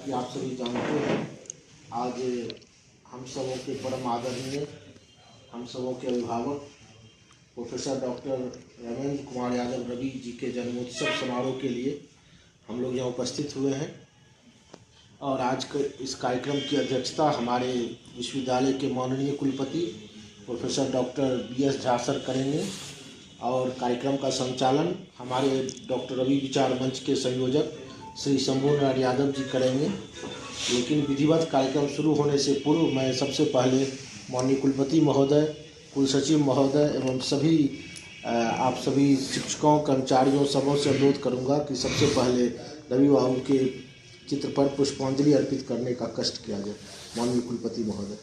कि आप सभी जानते हैं आज हम सबों के परम आदरणीय हम सबों के अभिभावक प्रोफेसर डॉक्टर रमेंद्र कुमार यादव रवि जी के जन्मोत्सव समारोह के लिए हम लोग यहाँ उपस्थित हुए हैं और आज के इस कार्यक्रम की अध्यक्षता हमारे विश्वविद्यालय के माननीय कुलपति professor doctor BS Jha sir करेंगे और कार्यक्रम का संचालन हमारे डॉक्टर रवि विचार मंच के संयोजक श्री शंभूनारायण यादव जी करेंगे। लेकिन विधिवत कार्यक्रम शुरू होने से पूर्व मैं सबसे पहले माननीय कुलपति महोदय, कुल सचिव महोदय एवं सभी आप सभी शिक्षकों, कर्मचारियों सबों से अनुरोध करूंगा कि सबसे पहले रवि बाबू के चित्र पर पुष्पांजलि अर्पित करने का कष्ट किया जाए। माननीय कुलपति महोदय।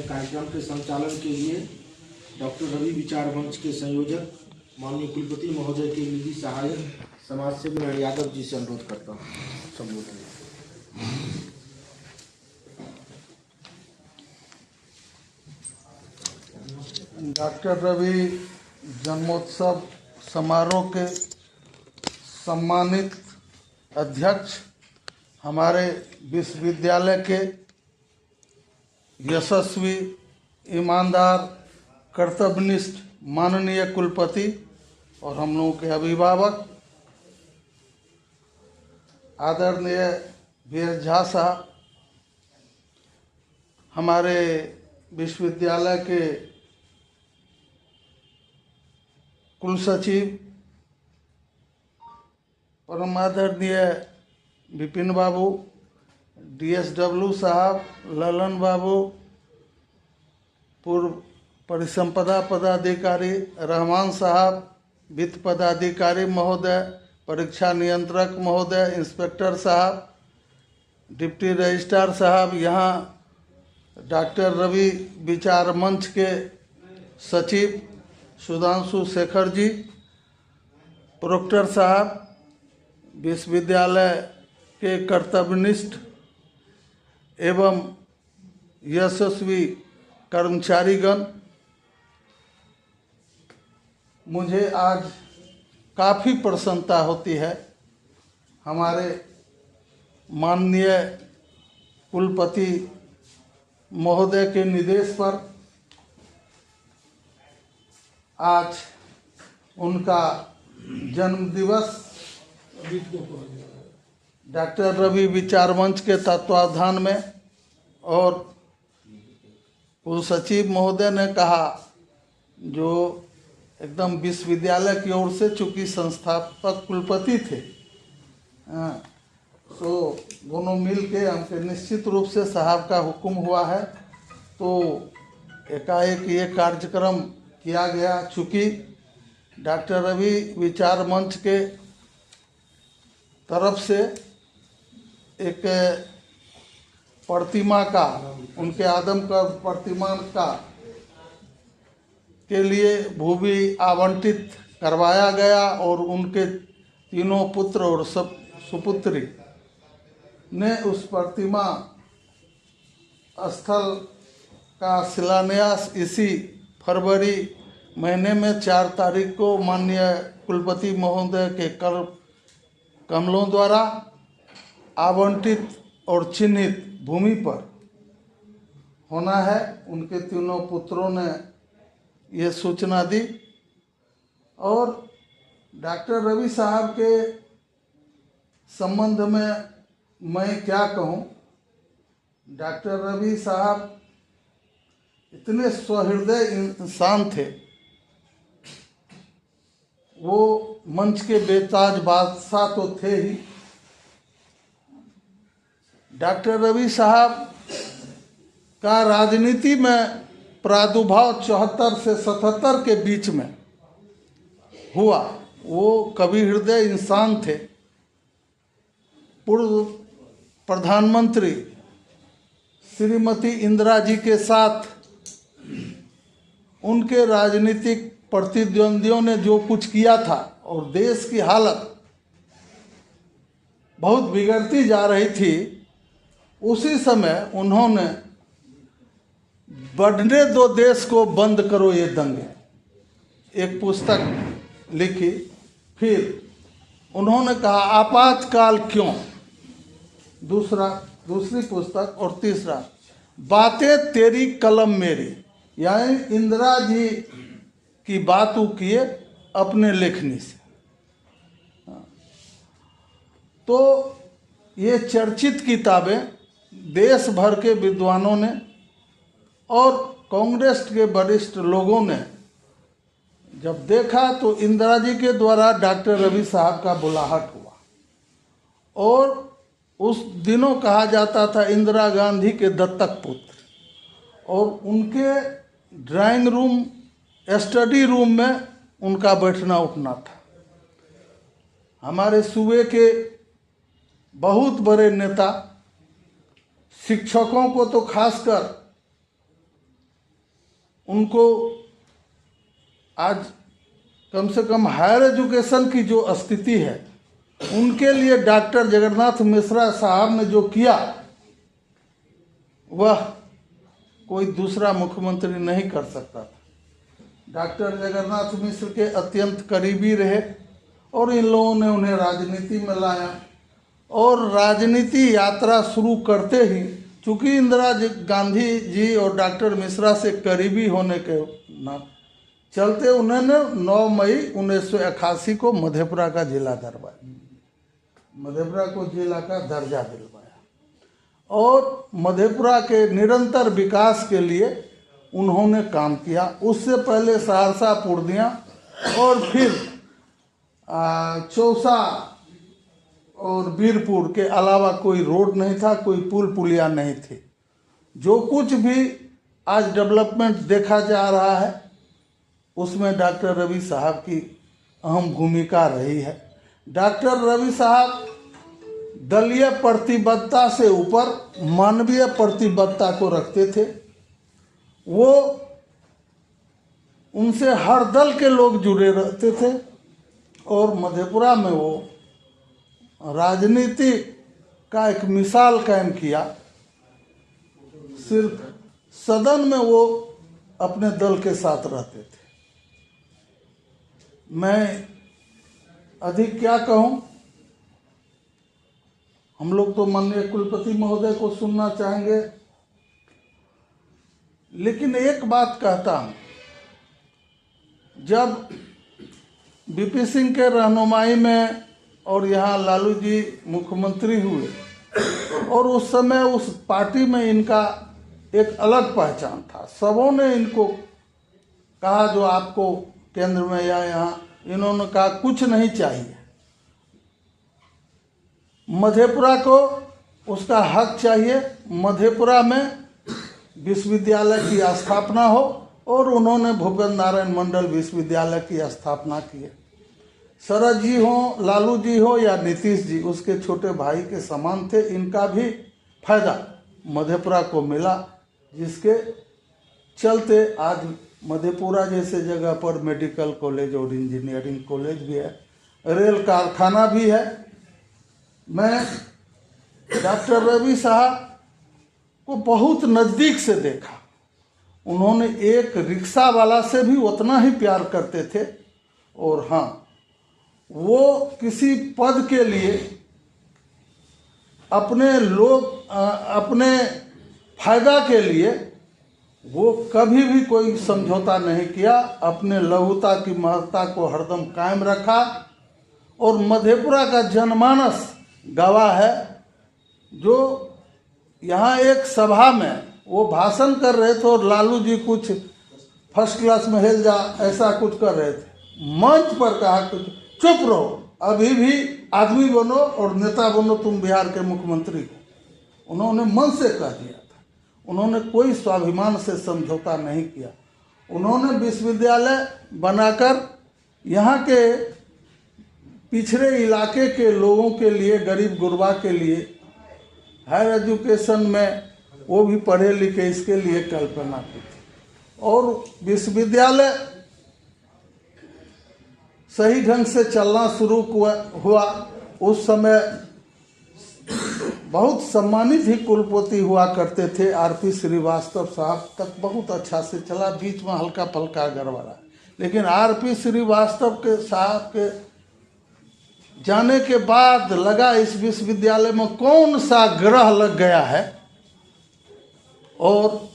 कार्यक्रम के संचालन के लिए डॉक्टर रवि विचार मंच के संयोजक माननीय कुलपति महोदय के निधि सहायक समाज सेवी यादव जी से अनुरोध करता हूँ संबोधन। डॉक्टर रवि जन्मोत्सव समारोह के सम्मानित अध्यक्ष, हमारे विश्वविद्यालय के यशस्वी, ईमानदार, कर्तव्यनिष्ठ माननीय कुलपति और हम लोगों के अभिभावक आदरणीय BS झा साहब, हमारे विश्वविद्यालय के कुल सचिव परम आदरणीय विपिन बाबू, DSW साहब, ललन बाबू, पूर्व परिसंपदा पदाधिकारी रहमान साहब, वित्त पदाधिकारी महोदय, परीक्षा नियंत्रक महोदय, इंस्पेक्टर साहब, डिप्टी रजिस्ट्रार साहब, यहाँ डॉक्टर रवि विचार मंच के सचिव सुधांशु शेखर जी, प्रोक्टर साहब, विश्वविद्यालय के कर्तव्यनिष्ठ एवं यशस्वी कर्मचारीगण, मुझे आज काफ़ी प्रसन्नता होती है हमारे माननीय कुलपति महोदय के निर्देश पर आज उनका जन्म दिवस डॉक्टर रवि विचार मंच के तत्वावधान में, और कुल सचिव महोदय ने कहा जो एकदम विश्वविद्यालय की ओर से, चूँकि संस्थापक कुलपति थे, तो दोनों मिल के हमके निश्चित रूप से साहब का हुक्म हुआ है तो एकाएक ये कार्यक्रम किया गया। चूँकि डॉक्टर रवि विचार मंच के तरफ से एक प्रतिमा का, उनके आदमकद प्रतिमा का के लिए भूमि आवंटित करवाया गया और उनके तीनों पुत्र और सब सुपुत्री ने उस प्रतिमा स्थल का शिलान्यास इसी फरवरी महीने में 4 तारीख को माननीय कुलपति महोदय के कमलों द्वारा आवंटित और चिन्हित भूमि पर होना है। उनके तीनों पुत्रों ने ये सूचना दी और डॉक्टर रवि साहब के संबंध में मैं क्या कहूँ। डॉक्टर रवि साहब इतने सहृदय इंसान थे, वो मंच के बेताज बादशाह तो थे ही। डॉक्टर रवि साहब का राजनीति में प्रादुर्भाव 74 से 77 के बीच में हुआ। वो कवि हृदय इंसान थे। पूर्व प्रधानमंत्री श्रीमती इंदिरा जी के साथ उनके राजनीतिक प्रतिद्वंदियों ने जो कुछ किया था और देश की हालत बहुत बिगड़ती जा रही थी, उसी समय उन्होंने बढ़ने दो देश को, बंद करो ये दंगे, एक पुस्तक लिखी। फिर उन्होंने कहा आपातकाल क्यों, दूसरी पुस्तक, और तीसरा बातें तेरी कलम मेरी, यानी इंदिरा जी की बात वो किए अपने लेखनी से। तो ये चर्चित किताबें देश भर के विद्वानों ने और कांग्रेस के वरिष्ठ लोगों ने जब देखा तो इंदिरा जी के द्वारा डॉक्टर रवि साहब का बुलाहट हुआ। और उस दिनों कहा जाता था इंदिरा गांधी के दत्तक पुत्र, और उनके ड्राइंग रूम, स्टडी रूम में उनका बैठना उठना था। हमारे सूबे के बहुत बड़े नेता, शिक्षकों को तो खासकर उनको आज कम से कम हायर एजुकेशन की जो स्थिति है, उनके लिए डॉक्टर जगन्नाथ मिश्रा साहब ने जो किया वह कोई दूसरा मुख्यमंत्री नहीं कर सकता था। डॉक्टर जगन्नाथ मिश्र के अत्यंत करीबी रहे और इन लोगों ने उन्हें राजनीति में लाया। और राजनीति यात्रा शुरू करते ही, चूँकि इंदिरा गांधी जी और डॉक्टर मिश्रा से करीबी होने के चलते उन्होंने 9 मई 1981 को मधेपुरा का जिला करवाया, मधेपुरा को जिला का दर्जा दिलवाया और मधेपुरा के निरंतर विकास के लिए उन्होंने काम किया। उससे पहले सहरसा, पूर्णिया और फिर चौसा और वीरपुर के अलावा कोई रोड नहीं था, कोई पुल पुलिया नहीं थे। जो कुछ भी आज डेवलपमेंट देखा जा रहा है उसमें डॉक्टर रवि साहब की अहम भूमिका रही है। डॉक्टर रवि साहब दलीय प्रतिबद्धता से ऊपर मानवीय प्रतिबद्धता को रखते थे। वो उनसे हर दल के लोग जुड़े रहते थे और मधेपुरा में वो राजनीति का एक मिसाल कायम किया। सिर्फ सदन में वो अपने दल के साथ रहते थे। मैं अधिक क्या कहूं, हम लोग तो माननीय कुलपति महोदय को सुनना चाहेंगे, लेकिन एक बात कहता हूं, जब बीपी सिंह के रहनुमाई में और यहाँ लालू जी मुख्यमंत्री हुए और उस समय उस पार्टी में इनका एक अलग पहचान था। सबों ने इनको कहा जो आपको केंद्र में या यहाँ, इन्होंने कहा कुछ नहीं चाहिए, मधेपुरा को उसका हक चाहिए, मधेपुरा में विश्वविद्यालय की स्थापना हो, और उन्होंने भूपेंद्र नारायण मंडल विश्वविद्यालय की स्थापना की। शरद जी हो, लालू जी हो या नीतीश जी, उसके छोटे भाई के समान थे। इनका भी फायदा मधेपुरा को मिला, जिसके चलते आज मधेपुरा जैसे जगह पर मेडिकल कॉलेज और इंजीनियरिंग कॉलेज भी है, रेल कारखाना भी है। मैं डॉक्टर रवि साहब को बहुत नज़दीक से देखा। उन्होंने एक रिक्शा वाला से भी उतना ही प्यार करते थे। और हाँ, वो किसी पद के लिए अपने फायदा के लिए वो कभी भी कोई समझौता नहीं किया। अपने लघुता की महत्ता को हरदम कायम रखा। और मधेपुरा का जनमानस गवाह है। जो यहाँ एक सभा में वो भाषण कर रहे थे और लालू जी कुछ फर्स्ट क्लास में हिल जा ऐसा कुछ कर रहे थे, मंच पर कहा कुछ चुप रहो, अभी भी आदमी बनो और नेता बनो, तुम बिहार के मुख्यमंत्री हो। उन्होंने मन से कह दिया था। उन्होंने कोई स्वाभिमान से समझौता नहीं किया। उन्होंने विश्वविद्यालय बनाकर यहाँ के पिछड़े इलाके के लोगों के लिए, गरीब गुरबा के लिए हायर एजुकेशन में वो भी पढ़े लिखे, इसके लिए कल्पना की थी। और विश्वविद्यालय सही ढंग से चलना शुरू हुआ। उस समय बहुत सम्मानित ही कुलपति हुआ करते थे। आरपी श्रीवास्तव साहब तक बहुत अच्छा से चला, बीच में हल्का फल्का गड़बड़ा। लेकिन आरपी श्रीवास्तव के साहब के जाने के बाद लगा इस विश्वविद्यालय में कौन सा ग्रह लग गया है, और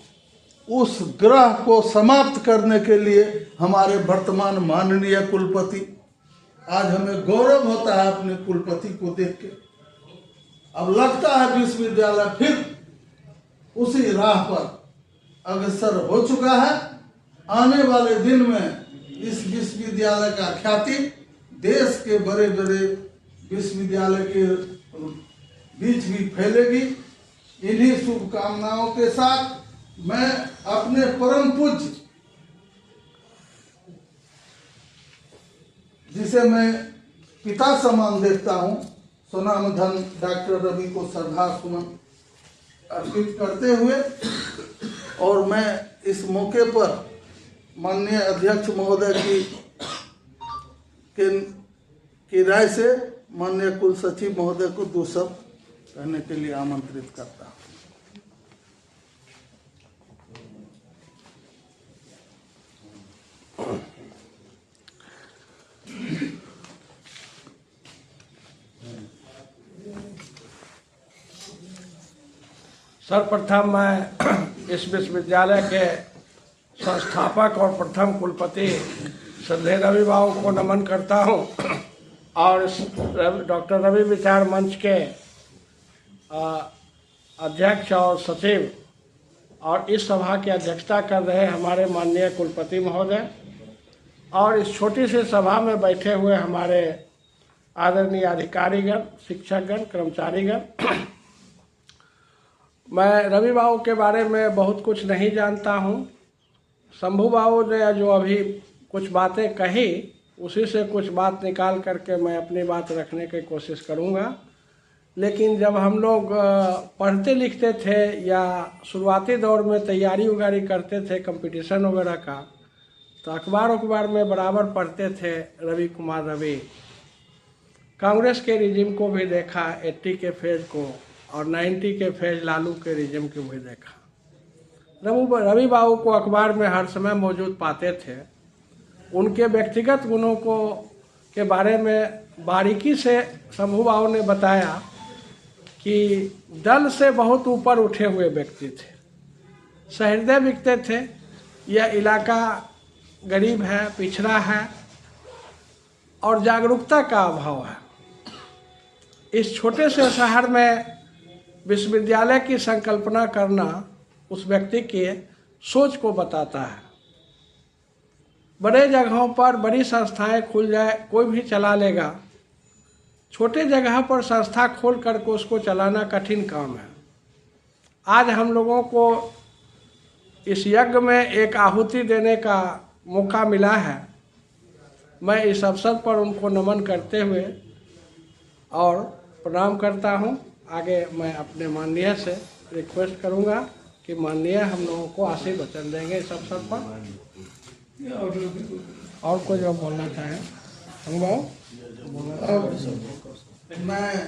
उस ग्रह को समाप्त करने के लिए हमारे वर्तमान माननीय कुलपति, आज हमें गौरव होता है अपने कुलपति को देख के। अब लगता है विश्वविद्यालय फिर उसी राह पर अग्रसर हो चुका है। आने वाले दिन में इस विश्वविद्यालय का ख्याति देश के बड़े बड़े विश्वविद्यालय के बीच भी फैलेगी। इन्हीं शुभकामनाओं के साथ मैं अपने परम पूज्य, जिसे मैं पिता समान देखता हूं, स्वनामधन डॉक्टर रवि को श्रद्धा सुमन अर्पित करते हुए, और मैं इस मौके पर माननीय अध्यक्ष महोदय की राय से माननीय कुल सचिव महोदय को दो शब्द कहने के लिए आमंत्रित करता हूं। सर्वप्रथम मैं इस विश्वविद्यालय के संस्थापक और प्रथम कुलपति श्रद्धेय रवि बाबू को नमन करता हूं, और डॉक्टर रवि विचार मंच के अध्यक्ष और सचिव और इस सभा की अध्यक्षता कर रहे हमारे माननीय कुलपति महोदय, और इस छोटी सी सभा में बैठे हुए हमारे आदरणीय अधिकारीगण, शिक्षकगण, कर्मचारीगण। मैं रवि बाबू के बारे में बहुत कुछ नहीं जानता हूं। शंभू बाबू ने जो अभी कुछ बातें कही उसी से कुछ बात निकाल करके मैं अपनी बात रखने की कोशिश करूँगा। लेकिन जब हम लोग पढ़ते लिखते थे या शुरुआती दौर में तैयारी वगैरह करते थे कंपटीशन वगैरह का, तो अखबार में बराबर पढ़ते थे रवि कुमार रवि। कांग्रेस के रिजिम को भी देखा, 80 के फेज को, और 90 के फेज लालू के रिजिम को भी देखा। रवि बाबू को अखबार में हर समय मौजूद पाते थे। उनके व्यक्तिगत गुणों को के बारे में बारीकी से शंभू बाबू ने बताया कि दल से बहुत ऊपर उठे हुए व्यक्ति थे, सहृदय व्यक्ति थे। यह इलाका गरीब है, पिछड़ा है और जागरूकता का अभाव है। इस छोटे से शहर में विश्वविद्यालय की संकल्पना करना उस व्यक्ति के सोच को बताता है। बड़े जगहों पर बड़ी संस्थाएं खुल जाए, कोई भी चला लेगा। छोटे जगह पर संस्था खोल करके उसको चलाना कठिन काम है। आज हम लोगों को इस यज्ञ में एक आहुति देने का मौका मिला है। मैं इस अवसर पर उनको नमन करते हुए और प्रणाम करता हूं। आगे मैं अपने माननीय से रिक्वेस्ट करूंगा कि माननीय हम लोगों को आशीर्वचन देंगे इस अवसर पर। और कोई जो बोलना चाहें हम मैं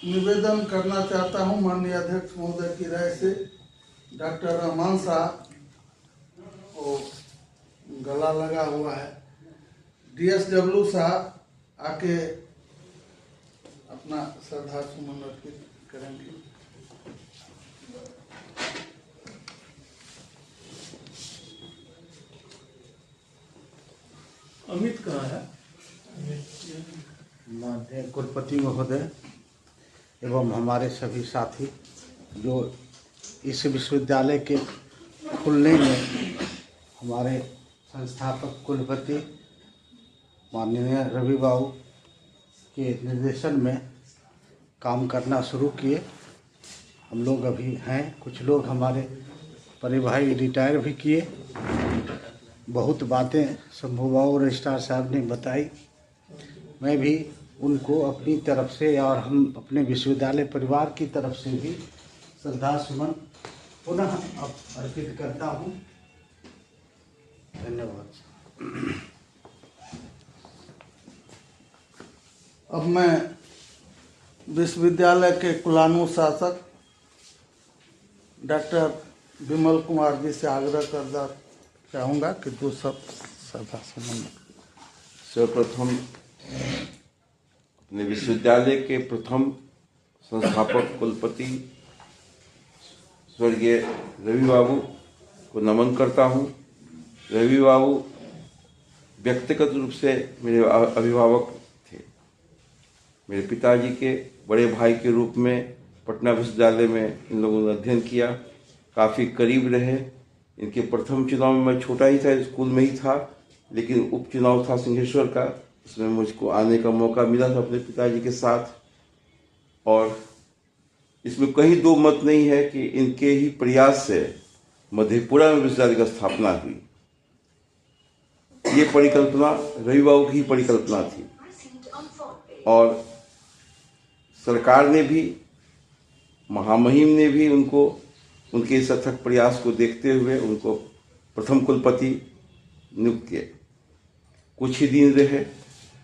निवेदन करना चाहता हूं माननीय अध्यक्ष महोदय की राय से। डॉक्टर रहमान साहब को गला लगा हुआ है, DSW साहब आके अपना श्रद्धा सुमन अर्पित करेंगे। अमित कहाँ है? माननीय कुलपति महोदय एवं हमारे सभी साथी जो इस विश्वविद्यालय के खुलने में हमारे संस्थापक कुलपति माननीय रवि बाबू के निर्देशन में काम करना शुरू किए। हम लोग अभी हैं, कुछ लोग हमारे बड़े भाई रिटायर भी किए। बहुत बातें शंभू बाबू रजिस्ट्रार साहब ने बताई। मैं भी उनको अपनी तरफ से और हम अपने विश्वविद्यालय परिवार की तरफ से भी श्रद्धा सुमन पुनः अर्पित करता हूँ। धन्यवाद। अब मैं विश्वविद्यालय के कुलानुशासक डॉक्टर विमल कुमार जी से आग्रह करना चाहूँगा कि दो सब श्रद्धा सुमन। सर्वप्रथम अपने विश्वविद्यालय के प्रथम संस्थापक कुलपति स्वर्गीय रवि बाबू को नमन करता हूँ। रवि बाबू व्यक्तिगत रूप से मेरे अभिभावक थे। मेरे पिताजी के बड़े भाई के रूप में पटना विश्वविद्यालय में इन लोगों ने अध्ययन किया, काफ़ी करीब रहे। इनके प्रथम चुनाव में मैं छोटा ही था, स्कूल में ही था, लेकिन उपचुनाव था सिंहेश्वर का, उसमें मुझको आने का मौका मिला था अपने पिताजी के साथ। और इसमें कहीं दो मत नहीं है कि इनके ही प्रयास से मधेपुरा में विश्वविद्यालय की स्थापना हुई। ये परिकल्पना रवि बाबू की ही परिकल्पना थी और सरकार ने भी, महामहिम ने भी उनको उनके इस अथक प्रयास को देखते हुए उनको प्रथम कुलपति नियुक्त किए। कुछ ही दिन रहे,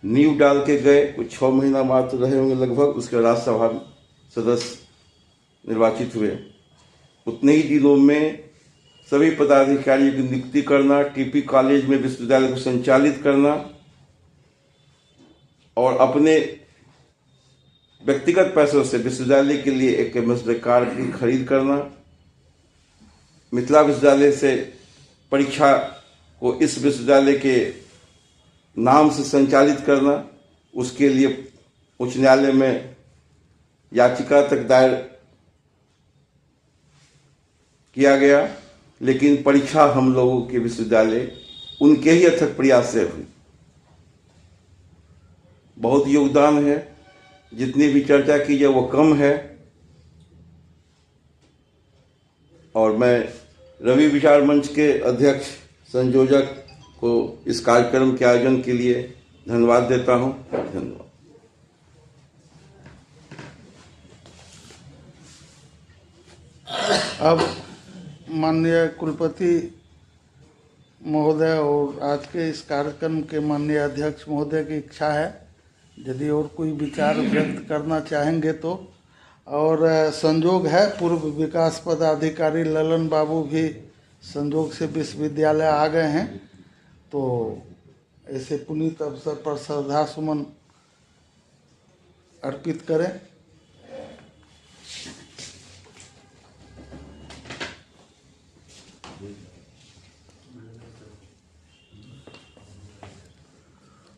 नींव डाल के गए, कुछ 6 महीना मात्र रहे होंगे लगभग। उसके राज्यसभा सदस्य निर्वाचित हुए। उतने ही दिनों में सभी पदाधिकारियों की नियुक्ति करना, टीपी कॉलेज में विश्वविद्यालय को संचालित करना और अपने व्यक्तिगत पैसों से विश्वविद्यालय के लिए एक एमएसडी कार की खरीद करना, मिथिला विश्वविद्यालय से परीक्षा को इस विश्वविद्यालय के नाम से संचालित करना, उसके लिए उच्च न्यायालय में याचिका तक दायर किया गया। लेकिन परीक्षा हम लोगों के विश्वविद्यालय उनके ही अथक प्रयास से हुई। बहुत योगदान है, जितनी भी चर्चा की जाए वो कम है। और मैं रवि विचार मंच के अध्यक्ष संयोजक को इस कार्यक्रम के आयोजन के लिए धन्यवाद देता हूं। धन्यवाद। अब माननीय कुलपति महोदय और आज के इस कार्यक्रम के माननीय अध्यक्ष महोदय की इच्छा है, यदि और कोई विचार व्यक्त करना चाहेंगे तो। और संजोग है, पूर्व विकास पदाधिकारी ललन बाबू भी संजोग से विश्वविद्यालय आ गए हैं, तो ऐसे पुनीत अवसर पर श्रद्धा सुमन अर्पित करें।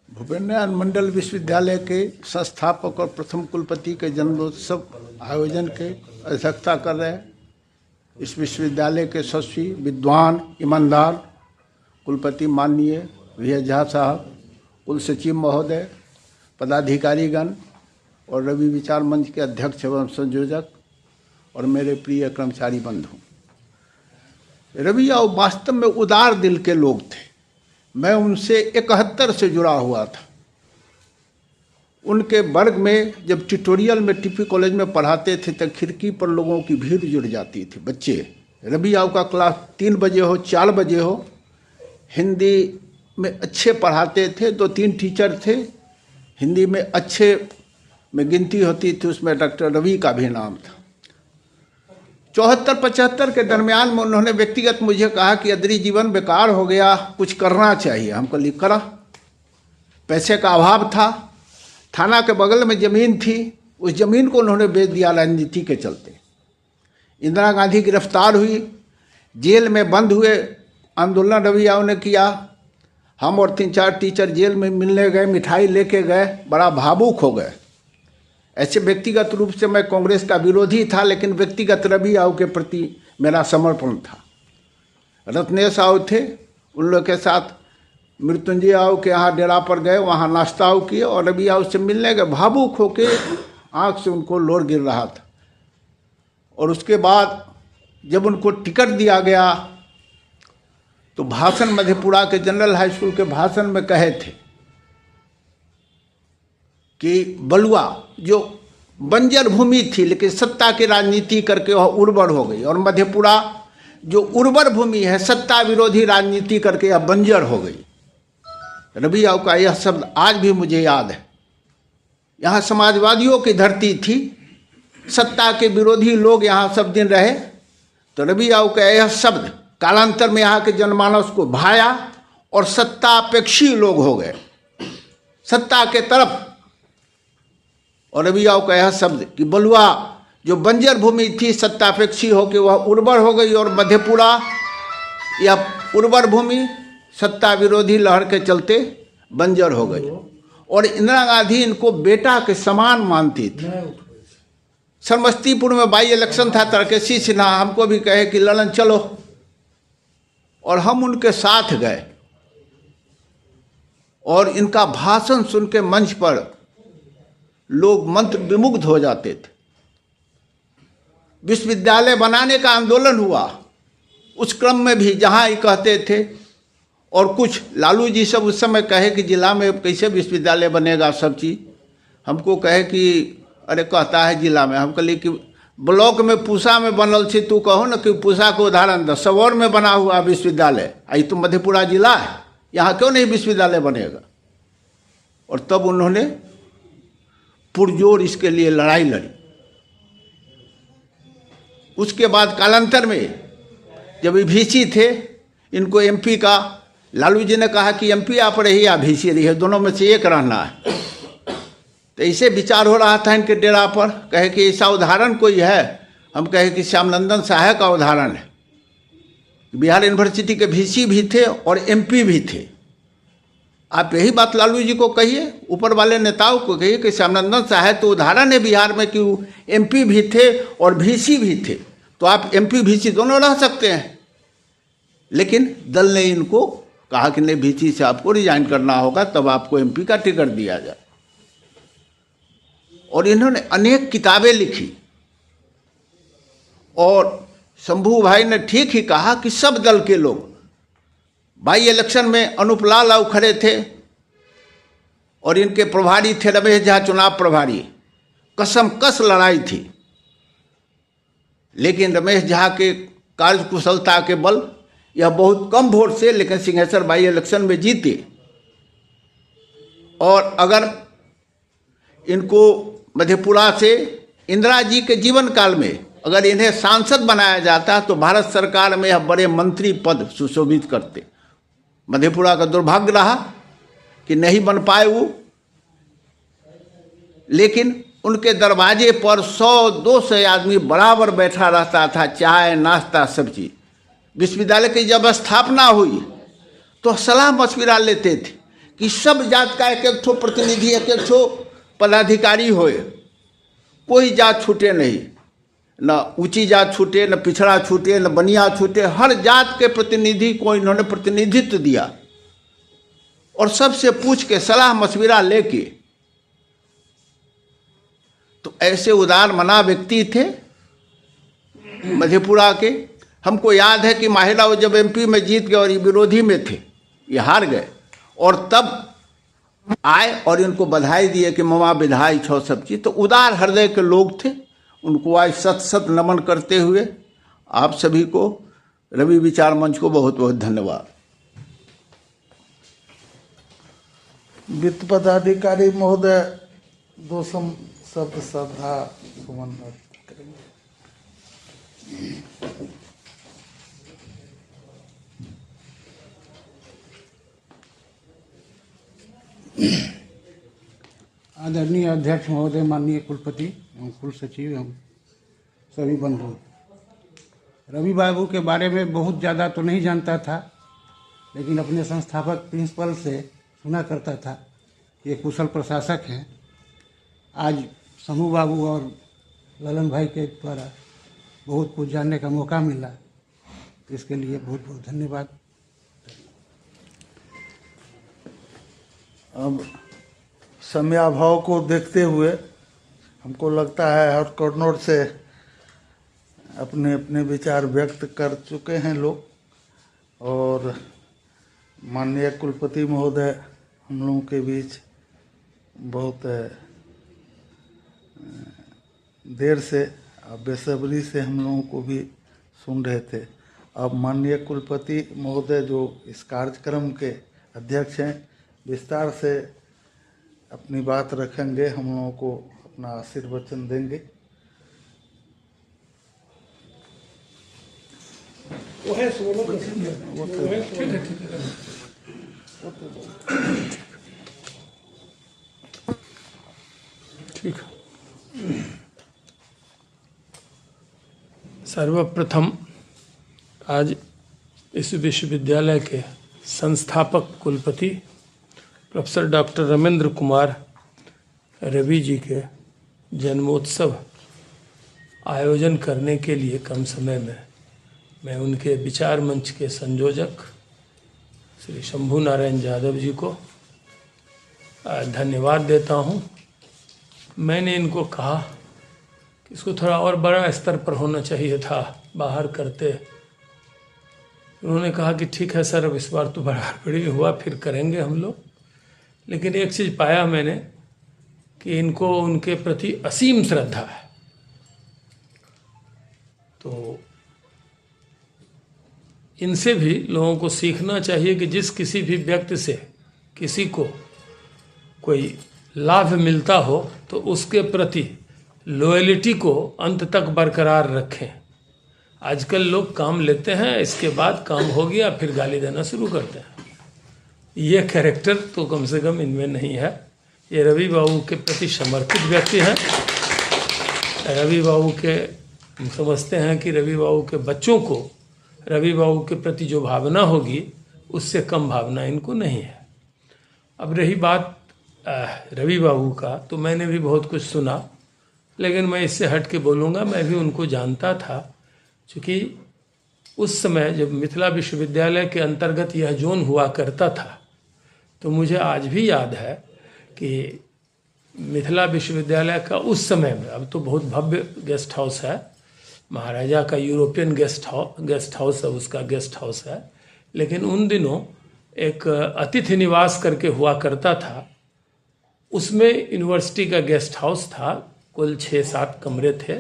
भूपेन्द्र मंडल विश्वविद्यालय के संस्थापक और प्रथम कुलपति के जन्मोत्सव आयोजन के अध्यक्षता कर रहे हैं। इस विश्वविद्यालय के यशस्वी, विद्वान, ईमानदार कुलपति माननीय वी झा साहब, कुल सचिव महोदय, पदाधिकारीगण और रवि विचार मंच के अध्यक्ष एवं संयोजक और मेरे प्रिय कर्मचारी बंधु, रवि और वास्तव में उदार दिल के लोग थे। मैं उनसे 71 से जुड़ा हुआ था। उनके वर्ग में जब ट्यूटोरियल में टीपी कॉलेज में पढ़ाते थे तो खिड़की पर लोगों की भीड़ जुड़ जाती थी। बच्चे, रवि आओ का क्लास 3 बजे हो 4 बजे हो, हिंदी में अच्छे पढ़ाते थे। 2-3 टीचर थे, हिंदी में अच्छे में गिनती होती थी, उसमें डॉक्टर रवि का भी नाम था। 74-75 के दरमियान में उन्होंने व्यक्तिगत मुझे कहा कि अदरी जीवन बेकार हो गया, कुछ करना चाहिए। हमको लिख करा, पैसे का अभाव था, थाना के बगल में ज़मीन थी, उस ज़मीन को उन्होंने बेच दिया राजनीति के चलते। इंदिरा गांधी गिरफ्तार हुई, जेल में बंद हुए, आंदोलन रवि आओ ने किया। हम और 3-4 टीचर जेल में मिलने गए, मिठाई लेके गए, बड़ा भावुक हो गए। ऐसे व्यक्तिगत रूप से मैं कांग्रेस का विरोधी था, लेकिन व्यक्तिगत रवि आओ के प्रति मेरा समर्पण था। रत्नेश आओ थे, उन लोग के साथ मृत्युंजय आओ के यहाँ डेरा पर गए, वहाँ नाश्ता आओ किए और रवि आओ से मिलने गए। भावुक होके आँख से उनको लोर गिर रहा था। और उसके बाद जब उनको टिकट दिया गया तो भाषण मधेपुरा के जनरल हाई स्कूल के भाषण में कहे थे कि बलुआ जो बंजर भूमि थी लेकिन सत्ता की राजनीति करके वह उर्वर हो गई, और मधेपुरा जो उर्वर भूमि है सत्ता विरोधी राजनीति करके यह बंजर हो गई। रवि आओ का यह शब्द आज भी मुझे याद है। यहाँ समाजवादियों की धरती थी, सत्ता के विरोधी लोग यहाँ सब दिन रहे, तो रवि आओ का यह शब्द कालांतर में यहाँ के जनमानस को भाया और सत्तापेक्षी लोग हो गए, सत्ता के तरफ। और रवि आओ का यह शब्द कि बलुआ जो बंजर भूमि थी सत्तापेक्षी होकर वह उर्वर हो गई, और मधेपुरा यह उर्वर भूमि सत्ता विरोधी लहर के चलते बंजर हो गई। और इंदिरा गांधी इनको बेटा के समान मानती थी। समस्तीपुर में बाई इलेक्शन था, तरकेशी सिन्हा हमको भी कहे कि ललन चलो, और हम उनके साथ गए। और इनका भाषण सुन के मंच पर लोग मंत्र विमुग्ध हो जाते थे। विश्वविद्यालय बनाने का आंदोलन हुआ, उस क्रम में भी जहाँ ये कहते थे, और कुछ लालू जी सब उस समय कहे कि जिला में कैसे विश्वविद्यालय बनेगा, सब चीज़ हमको कहे कि अरे कहता है जिला में। हम कहलिए कि ब्लॉक में पूसा में बनल से, तू कहो ना कि पूसा को उदाहरण दो, सबौर में बना हुआ विश्वविद्यालय, आई तो मधेपुरा जिला है, यहाँ क्यों नहीं विश्वविद्यालय बनेगा। और तब उन्होंने पुरजोर इसके लिए लड़ाई लड़ी। उसके बाद कालांतर में जब वीसी थे, इनको एमपी का लालू जी ने कहा कि एमपी आप रही या वीसी रही है, दोनों में से एक रहना है। तो ऐसे विचार हो रहा था इनके डेरा पर। कहे कि ऐसा उदाहरण कोई है, हम कहे कि श्यामनंदन साहे का उदाहरण है। बिहार यूनिवर्सिटी के वीसी भी थे और एमपी भी थे। आप यही बात लालू जी को कहिए, ऊपर वाले नेताओं को कहिए कि श्यामनंदन साहे तो उदाहरण है बिहार में कि एमपी भी थे और वीसी भी थे, तो आप एमपी वीसी दोनों रह सकते हैं। लेकिन दल ने इनको कहा कि नहीं, वीसी से आपको रिजाइन करना होगा, तब आपको एमपी का टिकट दिया जाए। और इन्होंने अनेक किताबें लिखी। और शंभू भाई ने ठीक ही कहा कि सब दल के लोग बाई इलेक्शन में अनूप लाल आउ खड़े थे और इनके प्रभारी थे रमेश झा, चुनाव प्रभारी। कसम कस लड़ाई थी, लेकिन रमेश झा के कार्यकुशलता के बल यह बहुत कम वोट से लेकिन सिंहेश्वर बाई इलेक्शन में जीते। और अगर इनको मधेपुरा से इंदिरा जी के जीवन काल में अगर इन्हें सांसद बनाया जाता तो भारत सरकार में यह बड़े मंत्री पद सुशोभित करते। मधेपुरा का दुर्भाग्य रहा कि नहीं बन पाए वो, लेकिन उनके दरवाजे पर 100-200 आदमी बराबर बैठा रहता था, चाय नाश्ता सब चीज। विश्वविद्यालय की जब स्थापना हुई तो सलाह मशविरा लेते थे कि सब जात का एक एक ठो प्रतिनिधि, एक एक ठो पदाधिकारी होए, कोई जात छूटे नहीं, न ऊंची जात छूटे, न पिछड़ा छूटे, न बनिया छूटे। हर जात के प्रतिनिधि को इन्होंने प्रतिनिधित्व दिया और सबसे पूछ के सलाह मशविरा लेके। तो ऐसे उदार मना व्यक्ति थे मधेपुरा के। हमको याद है कि माहिला वो जब एमपी में जीत गए और ये विरोधी में थे, ये हार गए, और तब आए और इनको बधाई दिए कि ममा विधाई छो सब चीज। तो उदार हृदय के लोग थे, उनको आज सत सत नमन करते हुए आप सभी को, रवि विचार मंच को बहुत बहुत धन्यवाद। वित्त पदाधिकारी महोदय दो शब्द श्रद्धा सुमन करेंगे। आदरणीय अध्यक्ष महोदय, माननीय कुलपति एवं कुल सचिव एवं सभी बंधु, रवि बाबू के बारे में बहुत ज़्यादा तो नहीं जानता था, लेकिन अपने संस्थापक प्रिंसिपल से सुना करता था कि ये कुशल प्रशासक हैं। आज समूह बाबू और ललन भाई के द्वारा बहुत कुछ जानने का मौका मिला, इसके लिए बहुत बहुत धन्यवाद। अब समयाभाव को देखते हुए हमको लगता है हर कॉर्नर से अपने अपने विचार व्यक्त कर चुके हैं लोग, और माननीय कुलपति महोदय हम लोगों के बीच बहुत देर से बेसब्री से हम लोगों को भी सुन रहे थे। अब माननीय कुलपति महोदय जो इस कार्यक्रम के अध्यक्ष हैं, विस्तार से अपनी बात रखेंगे, हम लोगों को अपना आशीर्वचन देंगे। ठीक। सर्वप्रथम आज इस विश्वविद्यालय के संस्थापक कुलपति प्रोफेसर डॉक्टर रमेंद्र कुमार रवि जी के जन्मोत्सव आयोजन करने के लिए कम समय में मैं उनके विचार मंच के संयोजक श्री शंभू नारायण यादव जी को धन्यवाद देता हूं। मैंने इनको कहा कि इसको थोड़ा और बड़ा स्तर पर होना चाहिए था, बाहर करते। उन्होंने कहा कि ठीक है सर, अब इस बार तो बड़ी हुआ, फिर करेंगे हम लोग। लेकिन एक चीज़ पाया मैंने कि इनको उनके प्रति असीम श्रद्धा है। तो इनसे भी लोगों को सीखना चाहिए कि जिस किसी भी व्यक्ति से किसी को कोई लाभ मिलता हो तो उसके प्रति लॉयल्टी को अंत तक बरकरार रखें। आजकल लोग काम लेते हैं, इसके बाद काम हो गया फिर गाली देना शुरू करते हैं। ये कैरेक्टर तो कम से कम इनमें नहीं है। ये रवि बाबू के प्रति समर्पित व्यक्ति हैं। रवि बाबू के, हम समझते हैं कि रवि बाबू के बच्चों को रवि बाबू के प्रति जो भावना होगी उससे कम भावना इनको नहीं है। अब रही बात रवि बाबू का, तो मैंने भी बहुत कुछ सुना, लेकिन मैं इससे हट के बोलूँगा। मैं भी उनको जानता था, क्योंकि उस समय जब मिथिला विश्वविद्यालय के अंतर्गत यह जोन हुआ करता था, तो मुझे आज भी याद है कि मिथिला विश्वविद्यालय का उस समय में, अब तो बहुत भव्य गेस्ट हाउस है, महाराजा का यूरोपियन गेस्ट हाउस है, उसका गेस्ट हाउस है, लेकिन उन दिनों एक अतिथि निवास करके हुआ करता था, उसमें यूनिवर्सिटी का गेस्ट हाउस था, कुल 6-7 कमरे थे।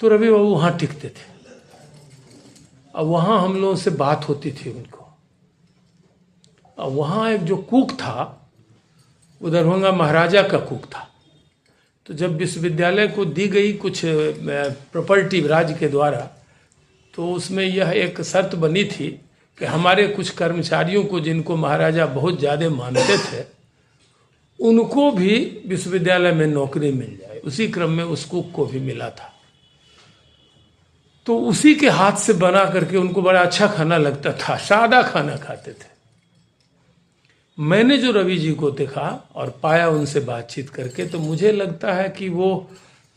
तो रवि बाबू वहाँ टिकते थे। अब वहाँ हम लोगों से बात होती थी उनको। अब वहाँ एक जो कुक था वो दरभंगा महाराजा का कुक था। तो जब विश्वविद्यालय को दी गई कुछ प्रॉपर्टी राज्य के द्वारा, तो उसमें यह एक शर्त बनी थी कि हमारे कुछ कर्मचारियों को, जिनको महाराजा बहुत ज़्यादा मानते थे, उनको भी विश्वविद्यालय में नौकरी मिल जाए। उसी क्रम में उस कुक को भी मिला था। तो उसी के हाथ से बना करके उनको बड़ा अच्छा खाना लगता था, सादा खाना खाते थे। मैंने जो रवि जी को देखा और पाया उनसे बातचीत करके, तो मुझे लगता है कि वो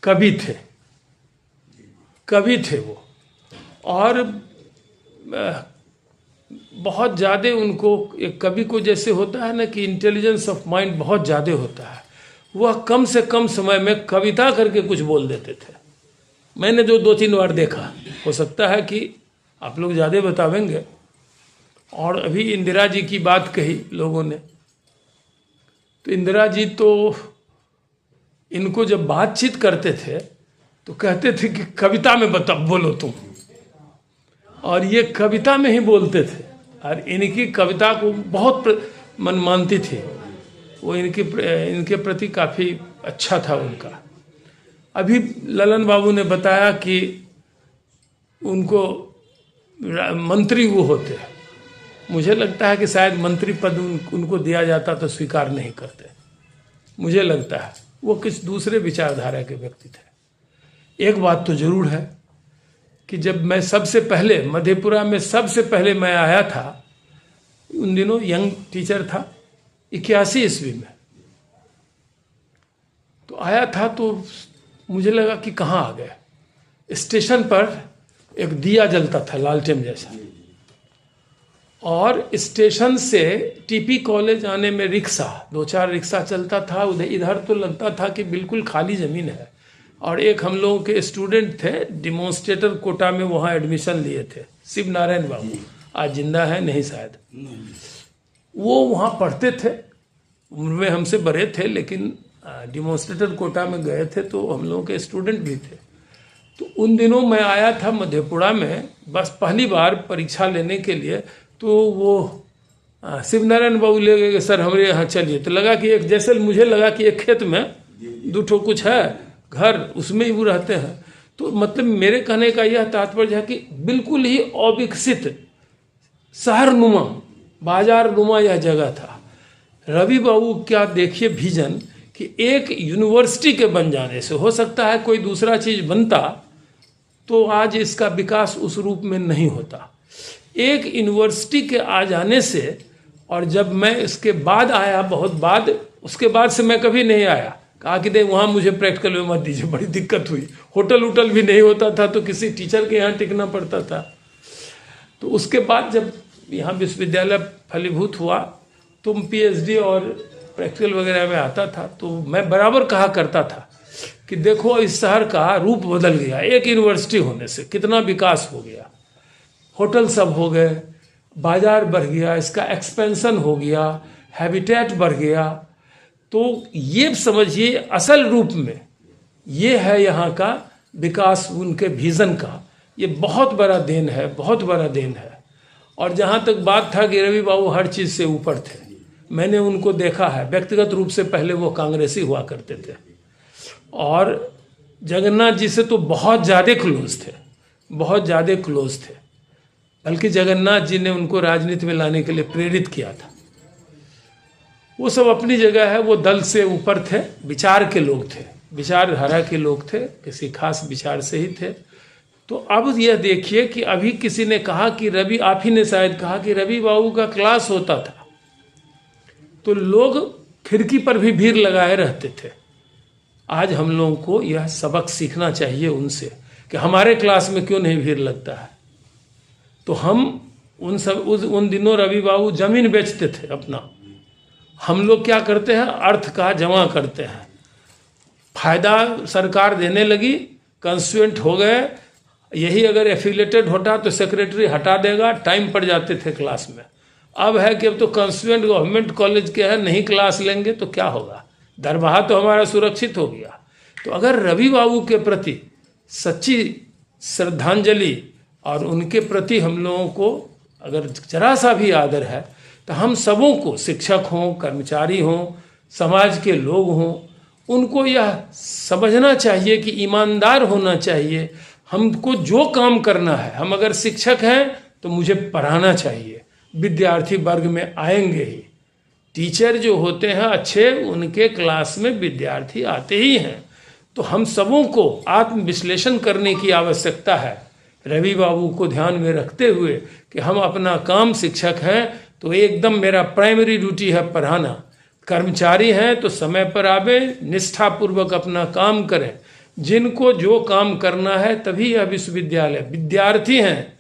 कवि थे वो। और बहुत ज़्यादा उनको, एक कवि को जैसे होता है ना कि इंटेलिजेंस ऑफ माइंड बहुत ज़्यादा होता है, वह कम से कम समय में कविता करके कुछ बोल देते थे। मैंने जो 2-3 बार देखा, हो सकता है कि आप लोग ज़्यादा बतावेंगे। और अभी इंदिरा जी की बात कही लोगों ने, तो इंदिरा जी तो इनको जब बातचीत करते थे तो कहते थे कि कविता में बोलो तुम, और ये कविता में ही बोलते थे। और इनकी कविता को बहुत मन मानती थी वो, इनके प्रति काफ़ी अच्छा था उनका। अभी ललन बाबू ने बताया कि उनको मंत्री वो होते हैं। मुझे लगता है कि शायद मंत्री पद उनको दिया जाता तो स्वीकार नहीं करते। मुझे लगता है वो किस दूसरे विचारधारा के व्यक्ति थे। एक बात तो जरूर है कि जब मैं सबसे पहले मधेपुरा में सबसे पहले मैं आया था, उन दिनों यंग टीचर था, 81 ईस्वी में तो आया था। तो मुझे लगा कि कहाँ आ गए। स्टेशन पर एक दिया जलता था लालटेन जैसा, और स्टेशन से टीपी कॉलेज आने में रिक्शा, 2-4 रिक्शा चलता था। उधर इधर तो लगता था कि बिल्कुल खाली ज़मीन है। और एक हम लोगों के स्टूडेंट थे, डिमॉन्स्ट्रेटर कोटा में वहाँ एडमिशन लिए थे, शिव नारायण बाबू, आज जिंदा है नहीं शायद। वो वहाँ पढ़ते थे, उम्र में हमसे बड़े थे, लेकिन डिमॉन्स्ट्रेटर कोटा में गए थे, तो हम लोगों के स्टूडेंट भी थे। तो उन दिनों मैं आया था मधेपुरा में बस पहली बार परीक्षा लेने के लिए। तो वो शिव नारायण बाबू ले गए, सर हमारे यहाँ चलिए। तो लगा कि एक, जैसे मुझे लगा कि एक खेत में 2 कुछ है घर, उसमें ही वो रहते हैं। तो मतलब मेरे कहने का यह तात्पर्य है कि बिल्कुल ही अविकसित शहर नुमा, बाजार नुमा यह जगह था। रवि बाबू क्या देखिए विजन कि एक यूनिवर्सिटी के बन जाने से, हो सकता है कोई दूसरा चीज बनता तो आज इसका विकास उस रूप में नहीं होता। एक यूनिवर्सिटी के आ जाने से, और जब मैं इसके बाद आया, बहुत बाद, उसके बाद से मैं कभी नहीं आया। कहा कि देख वहाँ मुझे प्रैक्टिकल में मत दीजिए, बड़ी दिक्कत हुई। होटल उटल भी नहीं होता था, तो किसी टीचर के यहाँ टिकना पड़ता था। तो उसके बाद जब यहाँ विश्वविद्यालय फलीभूत हुआ, तो PhD और प्रैक्टिकल वगैरह में आता था, तो मैं बराबर कहा करता था कि देखो इस शहर का रूप बदल गया, एक यूनिवर्सिटी होने से कितना विकास हो गया। होटल सब हो गए, बाजार बढ़ गया, इसका एक्सपेंशन हो गया, हैबिटेट बढ़ गया। तो ये समझिए असल रूप में ये है यहाँ का विकास, उनके विजन का। ये बहुत बड़ा देन है, बहुत बड़ा देन है। और जहाँ तक बात था कि रवि बाबू हर चीज़ से ऊपर थे, मैंने उनको देखा है व्यक्तिगत रूप से। पहले वो कांग्रेसी हुआ करते थे और जगन्नाथ जी से तो बहुत ज़्यादा क्लोज थे, बहुत ज़्यादा क्लोज थे। बल्कि जगन्नाथ जी ने उनको राजनीति में लाने के लिए प्रेरित किया था। वो सब अपनी जगह है, वो दल से ऊपर थे, विचार के लोग थे, विचारधारा के लोग थे, किसी खास विचार से ही थे। तो अब यह देखिए कि अभी किसी ने कहा कि रवि, आप ही ने शायद कहा कि रवि बाबू का क्लास होता था तो लोग खिड़की पर भी भीड़ लगाए रहते थे। आज हम लोगों को यह सबक सीखना चाहिए उनसे कि हमारे क्लास में क्यों नहीं भीड़ लगता है। तो हम उन दिनों रवि बाबू जमीन बेचते थे अपना, हम लोग क्या करते हैं, अर्थ का जमा करते हैं। फायदा सरकार देने लगी, कंस्टिट्यूएंट हो गए, यही अगर एफिलेटेड होता तो सेक्रेटरी हटा देगा, टाइम पड़ जाते थे क्लास में। अब है कि अब तो कॉन्स्टिट्यूएंट गवर्नमेंट कॉलेज के है, नहीं क्लास लेंगे तो क्या होगा, दरबहा तो हमारा सुरक्षित हो गया। तो अगर रवि बाबू के प्रति सच्ची श्रद्धांजलि और उनके प्रति हम लोगों को अगर जरा सा भी आदर है तो हम सबों को, शिक्षक हों, कर्मचारी हों, समाज के लोग हों, उनको यह समझना चाहिए कि ईमानदार होना चाहिए। हमको जो काम करना है, हम अगर शिक्षक हैं तो मुझे पढ़ाना चाहिए, विद्यार्थी वर्ग में आएंगे ही। टीचर जो होते हैं अच्छे, उनके क्लास में विद्यार्थी आते ही हैं। तो हम सबों को आत्मविश्लेषण करने की आवश्यकता है, रवि बाबू को ध्यान में रखते हुए कि हम अपना काम, शिक्षक हैं तो एकदम मेरा प्राइमरी ड्यूटी है पढ़ाना, कर्मचारी हैं तो समय पर आवे, निष्ठापूर्वक अपना काम करें, जिनको जो काम करना है, तभी यह विश्वविद्यालय। विद्यार्थी हैं,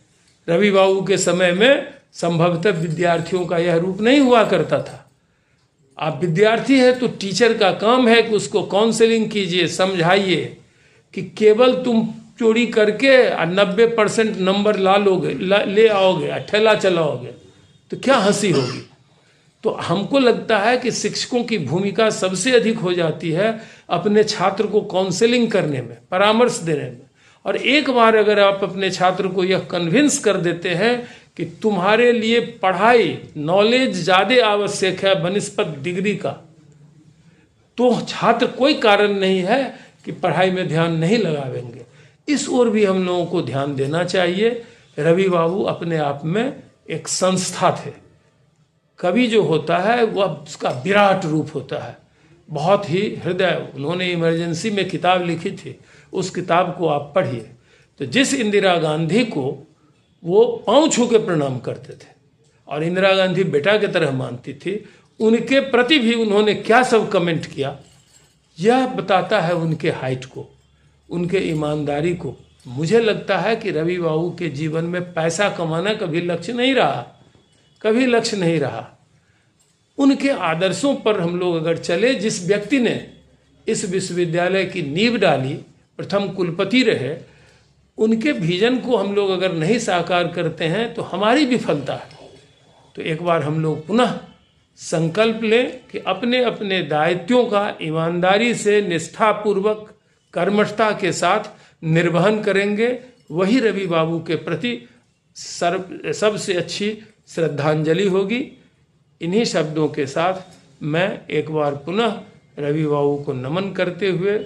रवि बाबू के समय में संभवतः विद्यार्थियों का यह रूप नहीं हुआ करता था। आप विद्यार्थी है तो टीचर का काम है कि उसको काउंसलिंग कीजिए, समझाइए कि केवल तुम चोरी करके 90% नंबर ले आओगे, ठेला चलाओगे तो क्या हंसी होगी। तो हमको लगता है कि शिक्षकों की भूमिका सबसे अधिक हो जाती है अपने छात्र को काउंसलिंग करने में, परामर्श देने में। और एक बार अगर आप अपने छात्र को यह कन्विंस कर देते हैं कि तुम्हारे लिए पढ़ाई, नॉलेज ज़्यादा आवश्यक है बनिस्पत डिग्री का, तो छात्र कोई कारण नहीं है कि पढ़ाई में ध्यान नहीं लगावेंगे। इस ओर भी हम लोगों को ध्यान देना चाहिए। रवि बाबू अपने आप में एक संस्था थे। कवि जो होता है वह उसका विराट रूप होता है, बहुत ही हृदय। उन्होंने इमरजेंसी में किताब लिखी थी, उस किताब को आप पढ़िए। तो जिस इंदिरा गांधी को वो पाँव छू के प्रणाम करते थे और इंदिरा गांधी बेटा की तरह मानती थी, उनके प्रति भी उन्होंने क्या सब कमेंट किया, यह बताता है उनके हाइट को, उनके ईमानदारी को। मुझे लगता है कि रवि बाबू के जीवन में पैसा कमाना कभी लक्ष्य नहीं रहा, कभी लक्ष्य नहीं रहा। उनके आदर्शों पर हम लोग अगर चले, जिस व्यक्ति ने इस विश्वविद्यालय की नींव डाली, प्रथम कुलपति रहे, उनके विजन को हम लोग अगर नहीं साकार करते हैं तो हमारी विफलता है। तो एक बार हम लोग पुनः संकल्प लें कि अपने अपने दायित्वों का ईमानदारी से, निष्ठापूर्वक, कर्मठता के साथ निर्वहन करेंगे। वही रवि बाबू के प्रति सबसे अच्छी श्रद्धांजलि होगी। इन्हीं शब्दों के साथ मैं एक बार पुनः रवि बाबू को नमन करते हुए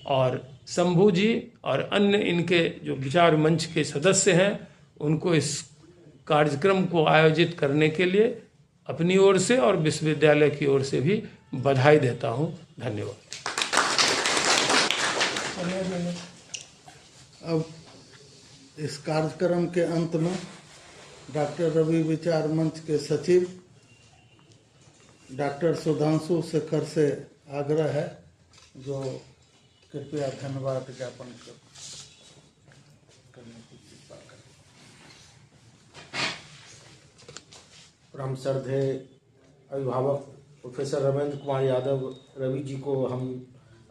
और शंभू जी और अन्य इनके जो विचार मंच के सदस्य हैं, उनको इस कार्यक्रम को आयोजित करने के लिए अपनी ओर से और विश्वविद्यालय की ओर से भी बधाई देता हूँ। धन्यवाद। अब इस कार्यक्रम के अंत में डॉक्टर रवि विचार मंच के सचिव डॉक्टर सुधांशु शेखर से आग्रह है, जो कृपया धन्यवाद ज्ञापन करने की कृपा करें। परम श्रद्धेय अभिभावक प्रोफेसर रमेंद्र कुमार यादव रवि जी को हम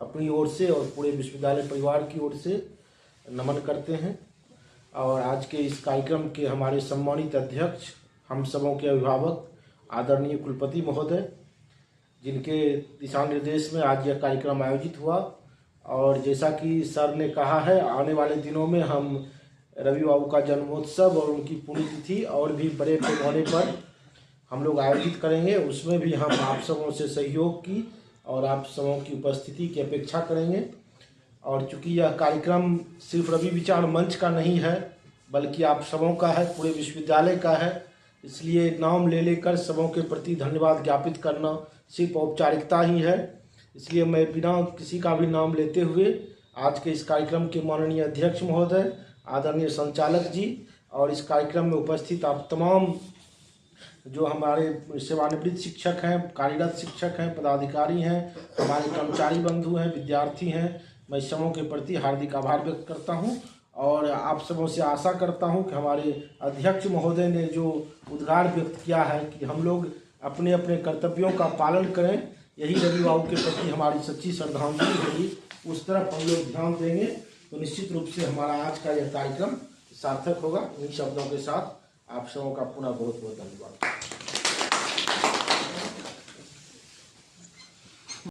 अपनी ओर से और पूरे विश्वविद्यालय परिवार की ओर से नमन करते हैं। और आज के इस कार्यक्रम के हमारे सम्मानित अध्यक्ष, हम सबों के अभिभावक आदरणीय कुलपति महोदय, जिनके दिशा निर्देश में आज यह कार्यक्रम आयोजित हुआ। और जैसा कि सर ने कहा है, आने वाले दिनों में हम रवि बाबू का जन्मोत्सव और उनकी पुण्यतिथि और भी बड़े पैमाने पर हम लोग आयोजित करेंगे। उसमें भी हम आप सबों से सहयोग की और आप सबों की उपस्थिति की अपेक्षा करेंगे। और चूँकि यह कार्यक्रम सिर्फ रवि विचार मंच का नहीं है, बल्कि आप सबों का है, पूरे विश्वविद्यालय का है, इसलिए नाम ले लेकर सबों के प्रति धन्यवाद ज्ञापित करना सिर्फ औपचारिकता ही है। इसलिए मैं बिना किसी का भी नाम लेते हुए आज के इस कार्यक्रम के माननीय अध्यक्ष महोदय, आदरणीय संचालक जी और इस कार्यक्रम में उपस्थित आप तमाम जो हमारे सेवानिवृत्त शिक्षक हैं, कार्यरत शिक्षक हैं, पदाधिकारी हैं, हमारे कर्मचारी बंधु हैं, विद्यार्थी हैं, मैं सबों के प्रति हार्दिक आभार व्यक्त करता हूं। और आप सबों से आशा करता हूं कि हमारे अध्यक्ष महोदय ने जो उद्गार व्यक्त किया है कि हम लोग अपने अपने कर्तव्यों का पालन करें, यही रवि बाबू के प्रति हमारी सच्ची श्रद्धांजलि होगी। उस तरफ हम लोग ध्यान देंगे तो निश्चित रूप से हमारा आज का यह कार्यक्रम सार्थक होगा। इन शब्दों के साथ आप सबों का पुनः बहुत बहुत धन्यवाद।